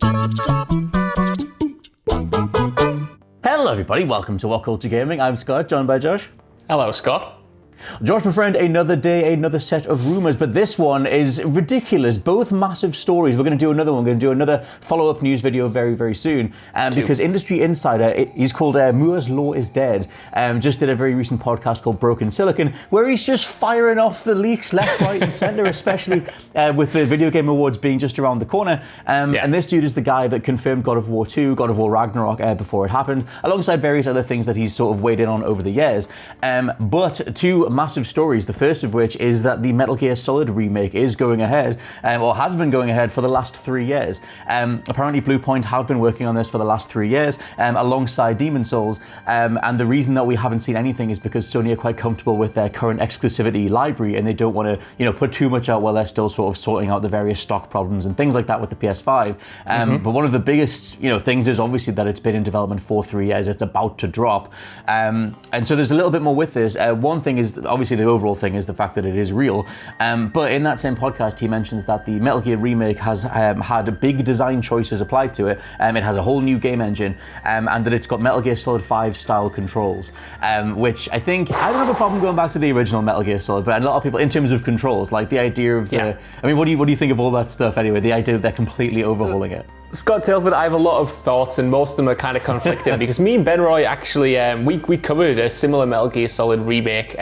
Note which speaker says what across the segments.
Speaker 1: Hello everybody, welcome to WhatCulture Gaming. I'm Scott, joined by Josh.
Speaker 2: Hello, Scott.
Speaker 1: Josh, my friend, another day, another set of rumours, but this one is ridiculous. Both massive stories. We're going to do another one. We're going to do another follow-up news video very, very soon. Because Industry Insider, he's called Moore's Law is Dead, just did a very recent podcast called Broken Silicon, where he's just firing off the leaks left, right, and centre, especially with the Video Game Awards being just around the corner. And this dude is the guy that confirmed God of War 2, God of War Ragnarok before it happened, alongside various other things that he's sort of weighed in on over the years. But two massive stories, the first of which is that the Metal Gear Solid remake is going ahead, or has been going ahead for the last 3 years. Apparently Bluepoint have been working on this for the last 3 years, alongside Demon's Souls, and the reason that we haven't seen anything is because Sony are quite comfortable with their current exclusivity library, and they don't want to, put too much out while they're still sort of sorting out the various stock problems and things like that with the PS5. But one of the biggest, things is obviously that it's been in development for 3 years. It's about to drop, and so there's a little bit more with this. One thing is, obviously the overall thing is the fact that it is real, but in that same podcast he mentions that the Metal Gear remake has had big design choices applied to it. It has a whole new game engine, and that it's got Metal Gear Solid 5 style controls, which I don't have a problem going back to the original Metal Gear Solid, but a lot of people, in terms of controls, like the idea of what do you think of all that stuff anyway, the idea that they're completely overhauling it?
Speaker 2: Scott Tilford, I have a lot of thoughts, and most of them are kind of conflicting because me and Ben Roy actually, we covered a similar Metal Gear Solid remake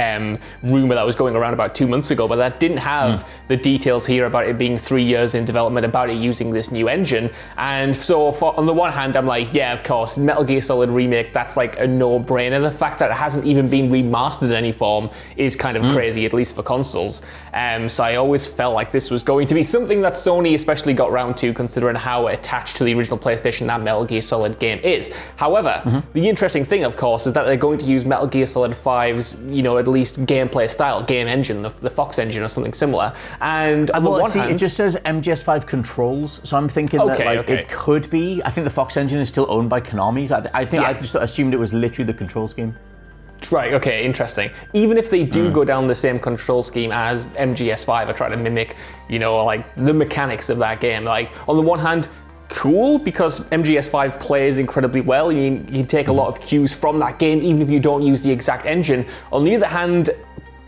Speaker 2: rumor that was going around about 2 months ago, but that didn't have the details here about it being 3 years in development, about it using this new engine. And so on the one hand, I'm like, yeah, of course, Metal Gear Solid remake, that's like a no-brainer. The fact that it hasn't even been remastered in any form is kind of crazy, at least for consoles. So I always felt like this was going to be something that Sony especially got round to, considering how attached to the original PlayStation that Metal Gear Solid game is. However, the interesting thing, of course, is that they're going to use Metal Gear Solid 5's, at least gameplay style, game engine, the Fox engine or something similar. And on the one hand,
Speaker 1: it just says MGS5 controls, so I'm thinking it could be. I think the Fox engine is still owned by Konami. I just assumed it was literally the control scheme.
Speaker 2: Right, okay, interesting. Even if they do go down the same control scheme as MGS5 or try to mimic, the mechanics of that game, like, on the one hand, cool, because MGS5 plays incredibly well. You can take a lot of cues from that game, even if you don't use the exact engine. On the other hand,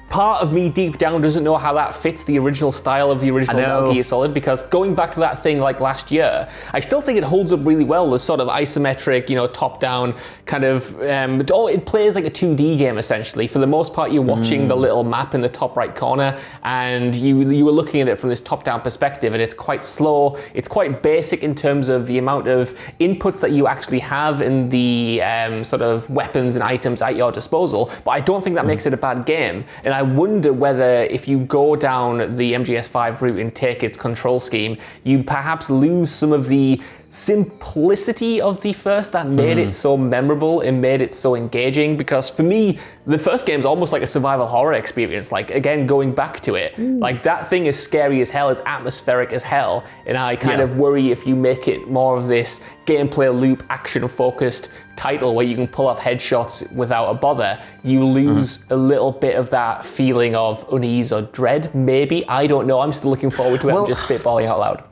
Speaker 2: part of me deep down doesn't know how that fits the original style of the original Metal Gear Solid, because going back to that thing like last year, I still think it holds up really well. The sort of isometric, top-down kind of, it plays like a 2D game essentially. For the most part, you're watching the little map in the top right corner, and you were looking at it from this top-down perspective, and it's quite slow. It's quite basic in terms of the amount of inputs that you actually have in the sort of weapons and items at your disposal, but I don't think that makes it a bad game. And I wonder whether if you go down the MGS5 route and take its control scheme, you perhaps lose some of the simplicity of the first that made it so memorable and made it so engaging. Because for me, the first game's almost like a survival horror experience. Like, again, going back to it, like, that thing is scary as hell, it's atmospheric as hell, and I kind of worry if you make it more of this gameplay loop, action-focused title where you can pull off headshots without a bother, you lose a little bit of that feeling of unease or dread, maybe. I don't know, I'm still looking forward to it. I'm just spitballing out loud.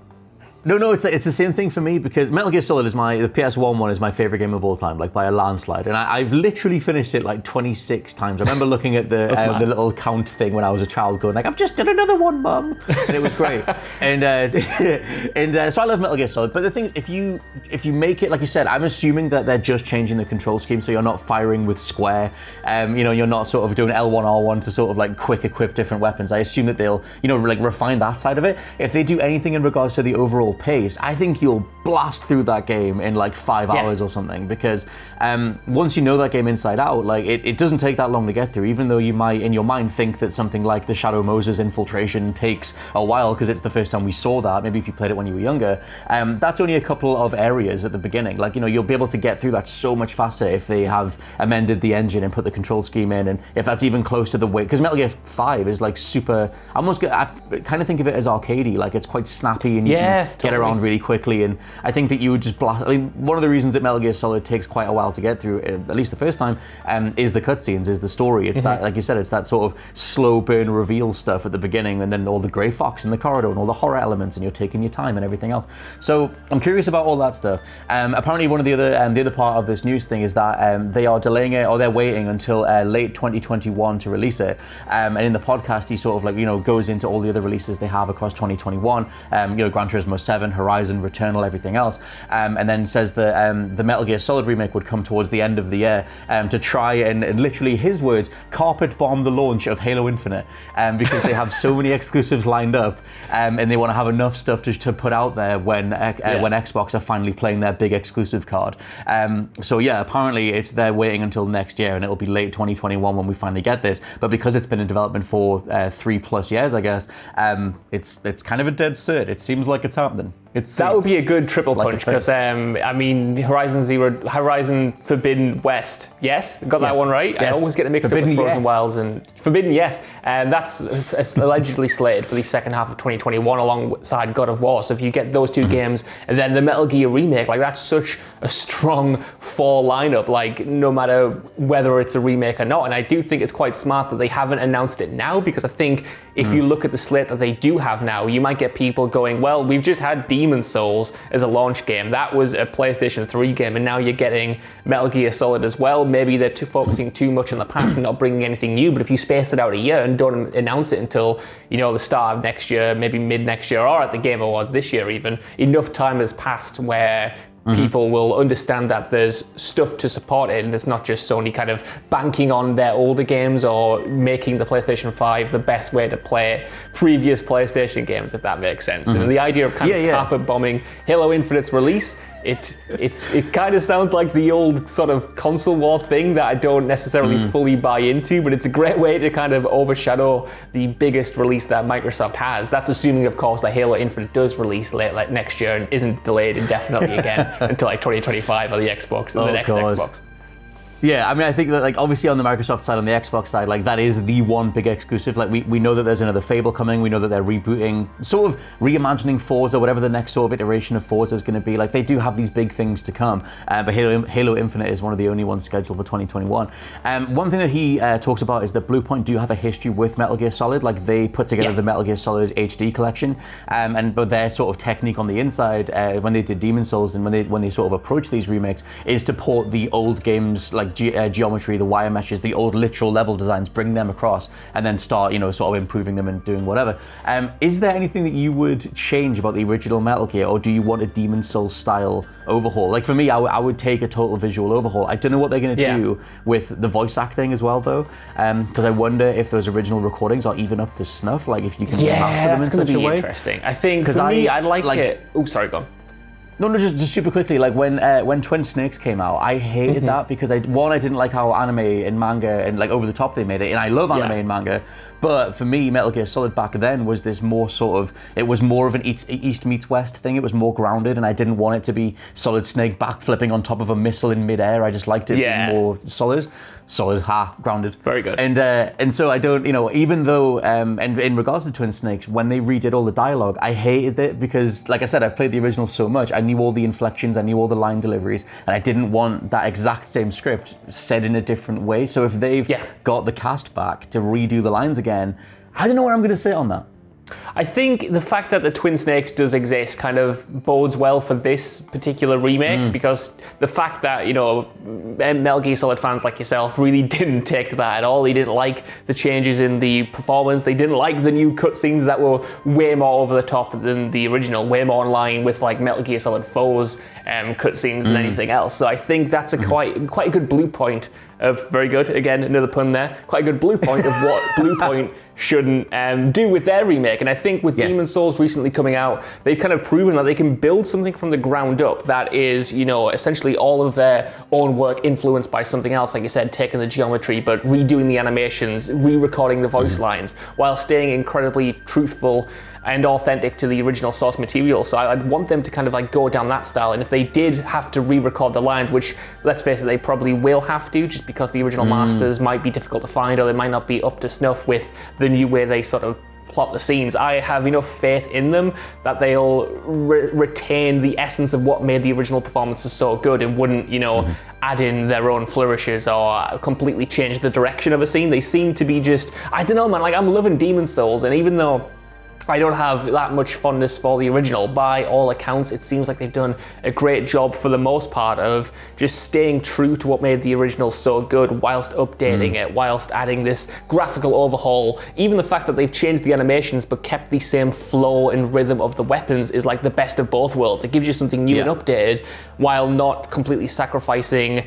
Speaker 1: No, it's the same thing for me, because Metal Gear Solid is the PS1 one is my favorite game of all time, like by a landslide. And I've literally finished it like 26 times. I remember looking at the little count thing when I was a child going like, I've just done another one, Mum. And it was great. and so I love Metal Gear Solid. But the thing is, if you make it, like you said, I'm assuming that they're just changing the control scheme, so you're not firing with square. You're not sort of doing L1, R1 to sort of like quick equip different weapons. I assume that they'll, like refine that side of it. If they do anything in regards to the overall pace, I think you'll blast through that game in like 5 hours or something, because once you know that game inside out, like it doesn't take that long to get through, even though you might in your mind think that something like the Shadow Moses infiltration takes a while because it's the first time we saw that. Maybe if you played it when you were younger, that's only a couple of areas at the beginning. Like, you'll be able to get through that so much faster if they have amended the engine and put the control scheme in, and if that's even close to the way, because Metal Gear 5 is like super, I kind of think of it as arcadey, like it's quite snappy, and you can get around really quickly, and I think that you would just blast. I mean, one of the reasons that Metal Gear Solid takes quite a while to get through, at least the first time, is the cutscenes, is the story. It's that, like you said, it's that sort of slow burn reveal stuff at the beginning, and then all the grey fox in the corridor and all the horror elements, and you're taking your time and everything else. So I'm curious about all that stuff. Apparently, one of the other part of this news thing is that they are delaying it, or they're waiting until late 2021 to release it. And in the podcast, he sort of like, goes into all the other releases they have across 2021. Gran Turismo 7, Horizon, Returnal, everything else. And then says that the Metal Gear Solid remake would come towards the end of the year to try and literally, his words, carpet bomb the launch of Halo Infinite, because they have so many exclusives lined up, and they want to have enough stuff to put out there when Xbox are finally playing their big exclusive card. So yeah, apparently they're waiting until next year, and it'll be late 2021 when we finally get this. But because it's been in development for 3+ years, I guess, it's kind of a dead cert. It seems like it's happening.
Speaker 2: That would be a good triple punch, because Horizon Forbidden West, yes, got that one right. Yes. I always get the mixed up with Frozen Wilds and Forbidden, yes, and that's allegedly slated for the second half of 2021 alongside God of War. So if you get those two games and then the Metal Gear remake, like that's such a strong fall lineup, like no matter whether it's a remake or not. And I do think it's quite smart that they haven't announced it now, because I think if you look at the slate that they do have now, you might get people going, well, we've just had Demon's Souls as a launch game. That was a PlayStation 3 game, and now you're getting Metal Gear Solid as well. Maybe they're focusing too much on the past and not bringing anything new, but if you space it out a year and don't announce it until, the start of next year, maybe mid next year, or at the Game Awards this year even, enough time has passed where people will understand that there's stuff to support it, and it's not just Sony kind of banking on their older games or making the PlayStation 5 the best way to play previous PlayStation games, if that makes sense. And the idea of carpet bombing Halo Infinite's release, it kind of sounds like the old sort of console war thing that I don't necessarily fully buy into, but it's a great way to kind of overshadow the biggest release that Microsoft has. That's assuming, of course, that Halo Infinite does release late like next year and isn't delayed indefinitely again until like 2025 on the Xbox and the next Xbox.
Speaker 1: Yeah, I mean, I think that, like, obviously on the Microsoft side, on the Xbox side, like, that is the one big exclusive. Like, we know that there's another Fable coming. We know that they're rebooting, sort of reimagining Forza, whatever the next sort of iteration of Forza is going to be. Like, they do have these big things to come. But Halo Infinite is one of the only ones scheduled for 2021. One thing that he talks about is that Bluepoint do have a history with Metal Gear Solid. Like, they put together the Metal Gear Solid HD collection. But their sort of technique on the inside, when they did Demon's Souls and when they sort of approach these remakes, is to port the old games, like geometry, the wire meshes, the old literal level designs, bring them across, and then start, sort of improving them and doing whatever. Is there anything that you would change about the original Metal Gear, or do you want a Demon's Souls style overhaul? Like, for me, I would take a total visual overhaul. I don't know what they're going to do with the voice acting as well, though, because I wonder if those original recordings are even up to snuff, like if you can master them in such a way. Yeah, that's going to be
Speaker 2: interesting. I think, for me, I'd like it... Oh, sorry, go on.
Speaker 1: No, just super quickly, like when Twin Snakes came out, I hated that because I didn't like how anime and manga and like over the top they made it, and I love anime and manga, but for me, Metal Gear Solid back then was this more sort of, it was more of an East meets West thing. It was more grounded, and I didn't want it to be Solid Snake backflipping on top of a missile in midair. I just liked it more solid, grounded.
Speaker 2: Very good.
Speaker 1: And so I don't, even though, and in regards to Twin Snakes, when they redid all the dialogue, I hated it because, like I said, I've played the original so much. I knew all the inflections, I knew all the line deliveries, and I didn't want that exact same script said in a different way. So if they've got the cast back to redo the lines again, I don't know where I'm going to sit on that.
Speaker 2: I think the fact that the Twin Snakes does exist kind of bodes well for this particular remake, because the fact that, Metal Gear Solid fans like yourself really didn't take to that at all. They didn't like the changes in the performance. They didn't like the new cutscenes that were way more over the top than the original, way more in line with like Metal Gear Solid 4's cutscenes than anything else. So I think that's a quite a good blue point of, very good, again, another pun there, quite a good blue point of what Bluepoint shouldn't do with their remake. And I think with Demon's Souls recently coming out, they've kind of proven that they can build something from the ground up that is, essentially all of their own work influenced by something else, like you said, taking the geometry, but redoing the animations, re-recording the voice lines, while staying incredibly truthful and authentic to the original source material. So I'd want them to kind of like go down that style. And if they did have to re-record the lines, which, let's face it, they probably will have to, just because the original masters might be difficult to find, or they might not be up to snuff with the new way they sort of plot the scenes. I have enough faith in them that they'll retain the essence of what made the original performances so good and wouldn't, add in their own flourishes or completely change the direction of a scene. They seem to be just, I don't know, man, like I'm loving Demon's Souls, and even though I don't have that much fondness for the original, by all accounts, it seems like they've done a great job for the most part of just staying true to what made the original so good whilst updating it, whilst adding this graphical overhaul. Even the fact that they've changed the animations but kept the same flow and rhythm of the weapons is like the best of both worlds. It gives you something new and updated while not completely sacrificing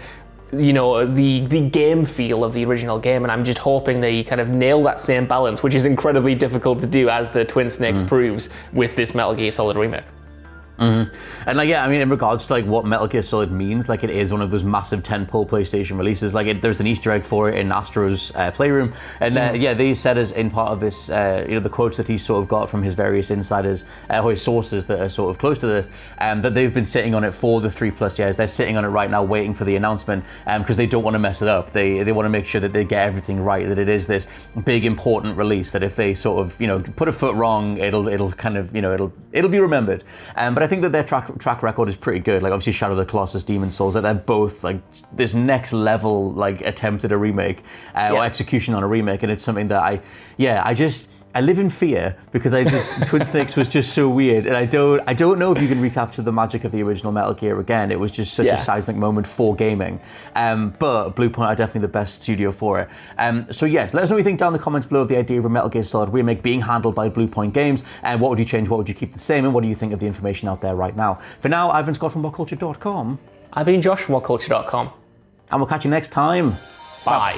Speaker 2: the game feel of the original game, and I'm just hoping they kind of nail that same balance, which is incredibly difficult to do, as the Twin Snakes proves with this Metal Gear Solid remake.
Speaker 1: And in regards to what Metal Gear Solid means, it is one of those massive tentpole PlayStation releases. There's an Easter egg for it in Astro's Playroom, and they said as in part of this, the quotes that he sort of got from his various insiders or his sources that are sort of close to this, that they've been sitting on it for the 3+ years. They're sitting on it right now, waiting for the announcement, because they don't want to mess it up. They want to make sure that they get everything right. That it is this big important release. That if they sort of put a foot wrong, it'll kind of it'll be remembered. But I think that their track record is pretty good. Obviously Shadow of the Colossus, Demon's Souls, that they're both this next level attempt at a remake or execution on a remake, and it's something that I live in fear because Twin Snakes was just so weird, and I don't know if you can recapture the magic of the original Metal Gear again. It was just such a seismic moment for gaming. But Bluepoint are definitely the best studio for it. So yes, let us know what you think down in the comments below of the idea of a Metal Gear Solid remake being handled by Bluepoint Games, and what would you change, what would you keep the same, and what do you think of the information out there right now? For now, I've been Scott from WhatCulture.com.
Speaker 2: I've been Josh from WhatCulture.com.
Speaker 1: And we'll catch you next time.
Speaker 2: Bye.